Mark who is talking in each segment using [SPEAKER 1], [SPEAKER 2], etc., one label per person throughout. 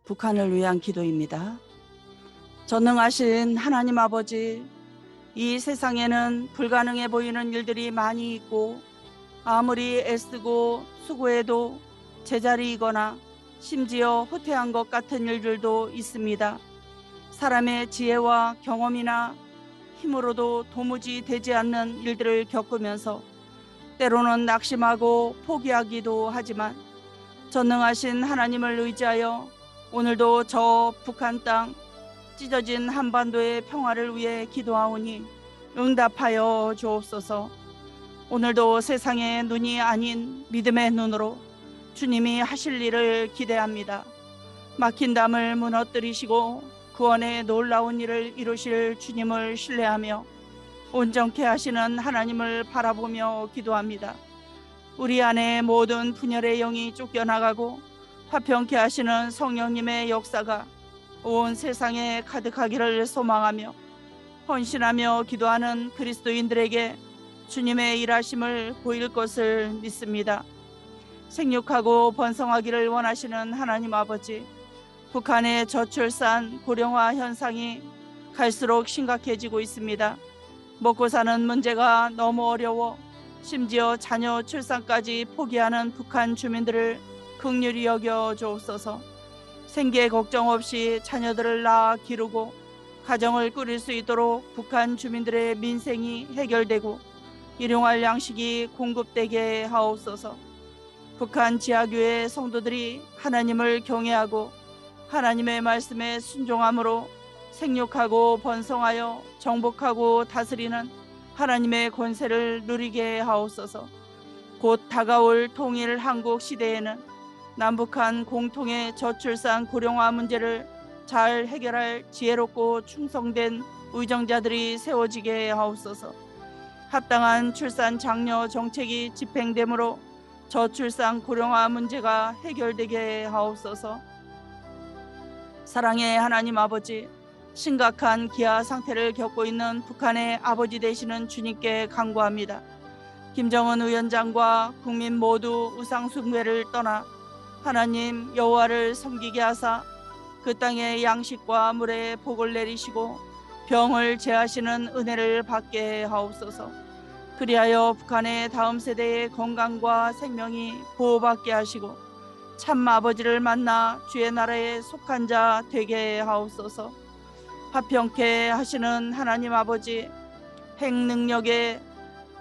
[SPEAKER 1] 북한을 위한 기도입니다. 전능하신 하나님 아버지, 이 세상에는 불가능해 보이는 일들이 많이 있고 아무리 애쓰고 수고해도 제자리이거나 심지어 후퇴한 것 같은 일들도 있습니다. 사람의 지혜와 경험이나 힘으로도 도무지 되지 않는 일들을 겪으면서 때로는 낙심하고 포기하기도 하지만 전능하신 하나님을 의지하여 오늘도 저 북한 땅 찢어진 한반도의 평화를 위해 기도하오니 응답하여 주옵소서. 오늘도 세상의 눈이 아닌 믿음의 눈으로 주님이 하실 일을 기대합니다. 막힌 담을 무너뜨리시고 구원의 놀라운 일을 이루실 주님을 신뢰하며 온전케 하시는 하나님을 바라보며 기도합니다. 우리 안에 모든 분열의 영이 쫓겨나가고 화평케 하시는 성령님의 역사가 온 세상에 가득하기를 소망하며 헌신하며 기도하는 그리스도인들에게 주님의 일하심을 보일 것을 믿습니다. 생육하고 번성하기를 원하시는 하나님 아버지, 북한의 저출산 고령화 현상이 갈수록 심각해지고 있습니다. 먹고 사는 문제가 너무 어려워 심지어 자녀 출산까지 포기하는 북한 주민들을 긍휼히 여겨 주옵소서. 생계 걱정 없이 자녀들을 낳아 기르고 가정을 꾸릴 수 있도록 북한 주민들의 민생이 해결되고 일용할 양식이 공급되게 하옵소서. 북한 지하교회 성도들이 하나님을 경외하고 하나님의 말씀에 순종함으로 생육하고 번성하여 정복하고 다스리는 하나님의 권세를 누리게 하옵소서. 곧 다가올 통일 한국 시대에는 남북한 공통의 저출산 고령화 문제를 잘 해결할 지혜롭고 충성된 의정자들이 세워지게 하옵소서. 합당한 출산 장려 정책이 집행되므로 저출산 고령화 문제가 해결되게 하옵소서. 사랑의 하나님 아버지, 심각한 기아 상태를 겪고 있는 북한의 아버지 되시는 주님께 간구합니다. 김정은 위원장과 국민 모두 우상 숭배를 떠나 하나님 여호와를 섬기게 하사 그 땅에 양식과 물에 복을 내리시고 병을 제하시는 은혜를 받게 하옵소서. 그리하여 북한의 다음 세대의 건강과 생명이 보호받게 하시고 참 아버지를 만나 주의 나라에 속한 자 되게 하옵소서. 화평케 하시는 하나님 아버지, 핵 능력의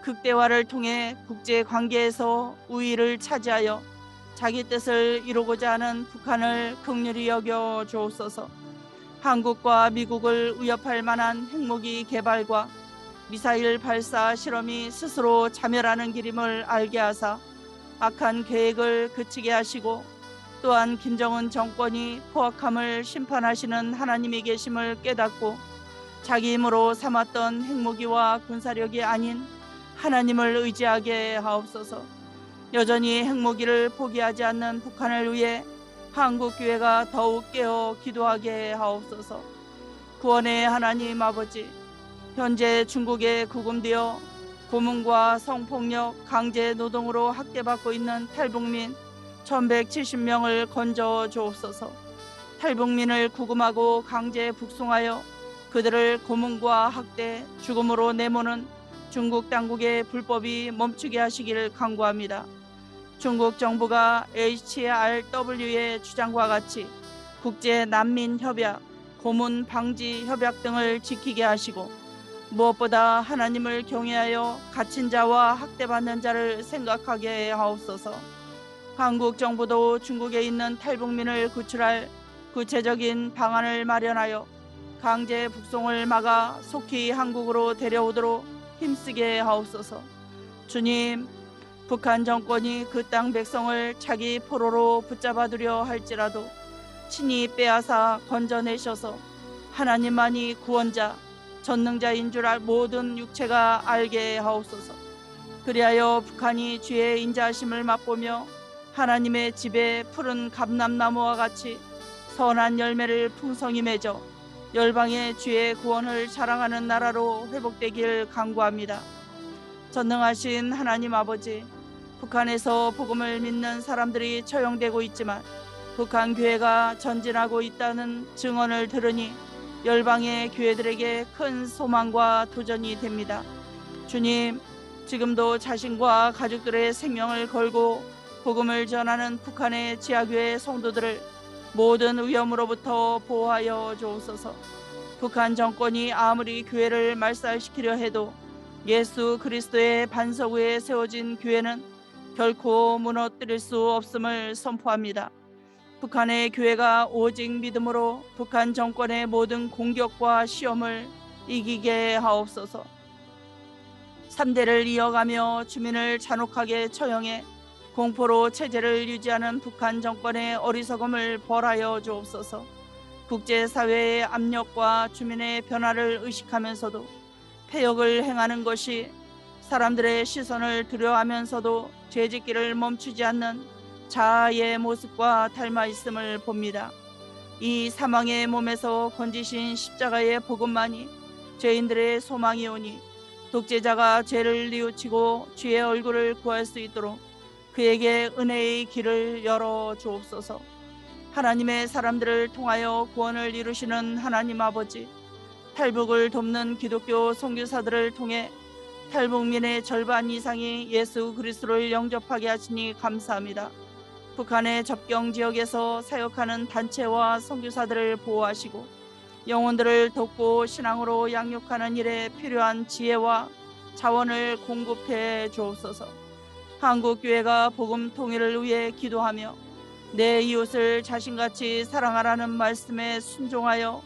[SPEAKER 1] 극대화를 통해 국제 관계에서 우위를 차지하여 자기 뜻을 이루고자 하는 북한을 긍휼히 여겨 주옵소서. 한국과 미국을 위협할 만한 핵무기 개발과 미사일 발사 실험이 스스로 자멸하는 길임을 알게 하사 악한 계획을 그치게 하시고 또한 김정은 정권이 포악함을 심판하시는 하나님이 계심을 깨닫고 자기 힘으로 삼았던 핵무기와 군사력이 아닌 하나님을 의지하게 하옵소서. 여전히 핵무기를 포기하지 않는 북한을 위해 한국교회가 더욱 깨어 기도하게 하옵소서. 구원의 하나님 아버지, 현재 중국에 구금되어 고문과 성폭력, 강제 노동으로 학대받고 있는 탈북민 1170명을 건져 주옵소서. 탈북민을 구금하고 강제 북송하여 그들을 고문과 학대, 죽음으로 내모는 중국 당국의 불법이 멈추게 하시기를 간구합니다. 중국 정부가 HRW의 주장과 같이 국제 난민 협약, 고문 방지 협약 등을 지키게 하시고 무엇보다 하나님을 경외하여 갇힌 자와 학대받는 자를 생각하게 하옵소서. 한국 정부도 중국에 있는 탈북민을 구출할 구체적인 방안을 마련하여 강제 북송을 막아 속히 한국으로 데려오도록 힘쓰게 하옵소서. 주님, 북한 정권이 그 땅 백성을 자기 포로로 붙잡아두려 할지라도 친히 빼앗아 건져내셔서 하나님만이 구원자, 전능자인 줄 모든 육체가 알게 하옵소서. 그리하여 북한이 주의 인자하심을 맛보며 하나님의 집에 푸른 감람나무와 같이 선한 열매를 풍성히 맺어 열방의 주의 구원을 자랑하는 나라로 회복되길 간구합니다. 전능하신 하나님 아버지, 북한에서 복음을 믿는 사람들이 처형되고 있지만 북한 교회가 전진하고 있다는 증언을 들으니 열방의 교회들에게 큰 소망과 도전이 됩니다. 주님, 지금도 자신과 가족들의 생명을 걸고 복음을 전하는 북한의 지하교회 성도들을 모든 위험으로부터 보호하여 주옵소서. 북한 정권이 아무리 교회를 말살시키려 해도 예수 그리스도의 반석 위에 세워진 교회는 결코 무너뜨릴 수 없음을 선포합니다. 북한의 교회가 오직 믿음으로 북한 정권의 모든 공격과 시험을 이기게 하옵소서. 3대를 이어가며 주민을 잔혹하게 처형해 공포로 체제를 유지하는 북한 정권의 어리석음을 벌하여 주옵소서. 국제사회의 압력과 주민의 변화를 의식하면서도 폐역을 행하는 것이 사람들의 시선을 두려워하면서도 죄짓기를 멈추지 않는 자아의 모습과 닮아 있음을 봅니다. 이 사망의 몸에서 건지신 십자가의 복음만이 죄인들의 소망이오니 독재자가 죄를 뉘우치고 주의 얼굴을 구할 수 있도록 그에게 은혜의 길을 열어 주옵소서. 하나님의 사람들을 통하여 구원을 이루시는 하나님 아버지, 탈북을 돕는 기독교 선교사들을 통해 탈북민의 절반 이상이 예수 그리스도를 영접하게 하시니 감사합니다. 북한의 접경 지역에서 사역하는 단체와 선교사들을 보호하시고 영혼들을 돕고 신앙으로 양육하는 일에 필요한 지혜와 자원을 공급해 주옵소서. 한국교회가 복음 통일을 위해 기도하며 내 이웃을 자신같이 사랑하라는 말씀에 순종하여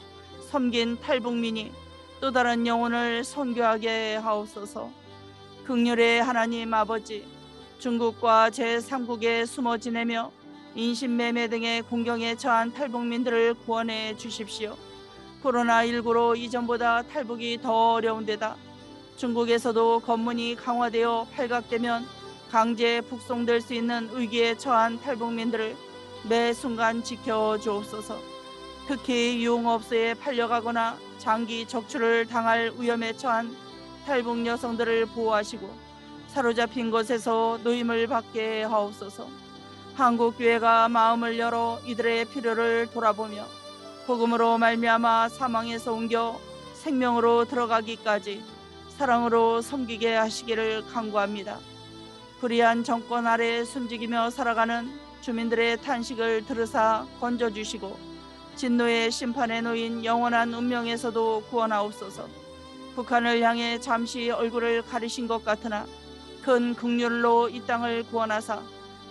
[SPEAKER 1] 섬긴 탈북민이 또 다른 영혼을 선교하게 하옵소서. 긍휼의 하나님 아버지, 중국과 제3국에 숨어 지내며 인신매매 등의 공경에 처한 탈북민들을 구원해 주십시오. 코로나19로 이전보다 탈북이 더 어려운데다 중국에서도 검문이 강화되어 발각되면 강제 북송될 수 있는 위기에 처한 탈북민들을 매 순간 지켜주옵소서. 특히 유흥업소에 팔려가거나 장기 적출을 당할 위험에 처한 탈북 여성들을 보호하시고 사로잡힌 곳에서 노임을 받게 하옵소서. 한국교회가 마음을 열어 이들의 필요를 돌아보며 복음으로 말미암아 사망에서 옮겨 생명으로 들어가기까지 사랑으로 섬기게 하시기를 간구합니다. 불의한 정권 아래 숨지기며 살아가는 주민들의 탄식을 들으사 건져주시고 진노의 심판에 놓인 영원한 운명에서도 구원하옵소서. 북한을 향해 잠시 얼굴을 가리신 것 같으나 큰 긍휼로 이 땅을 구원하사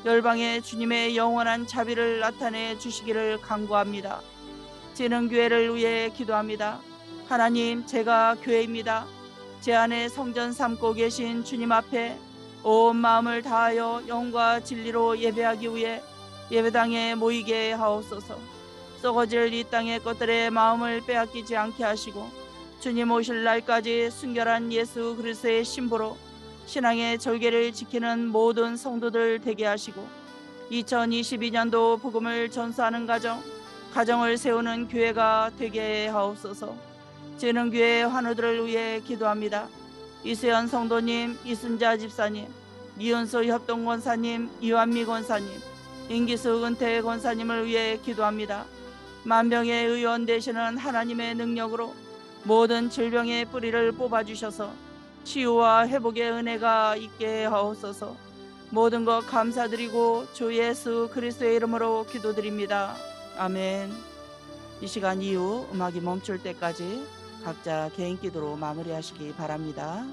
[SPEAKER 1] 열방의 주님의 영원한 자비를 나타내 주시기를 간구합니다. 재능교회를 위해 기도합니다. 하나님, 제가 교회입니다. 제 안에 성전 삼고 계신 주님 앞에 온 마음을 다하여 영과 진리로 예배하기 위해 예배당에 모이게 하옵소서. 썩어질 이 땅의 것들의 마음을 빼앗기지 않게 하시고 주님 오실 날까지 순결한 예수 그리스도의 신부로 신앙의 절개를 지키는 모든 성도들 되게 하시고 2022년도 복음을 전수하는 가정을 세우는 교회가 되게 하옵소서. 재능교회 환우들을 위해 기도합니다. 이수연 성도님, 이순자 집사님, 이은수 협동 권사님, 이완미 권사님, 임기수 은퇴 권사님을 위해 기도합니다. 만병의 의원 되시는 하나님의 능력으로 모든 질병의 뿌리를 뽑아주셔서 치유와 회복의 은혜가 있게 하옵소서. 모든 것 감사드리고 주 예수 그리스도의 이름으로 기도드립니다. 아멘. 이 시간 이후 음악이 멈출 때까지 각자 개인 기도로 마무리하시기 바랍니다.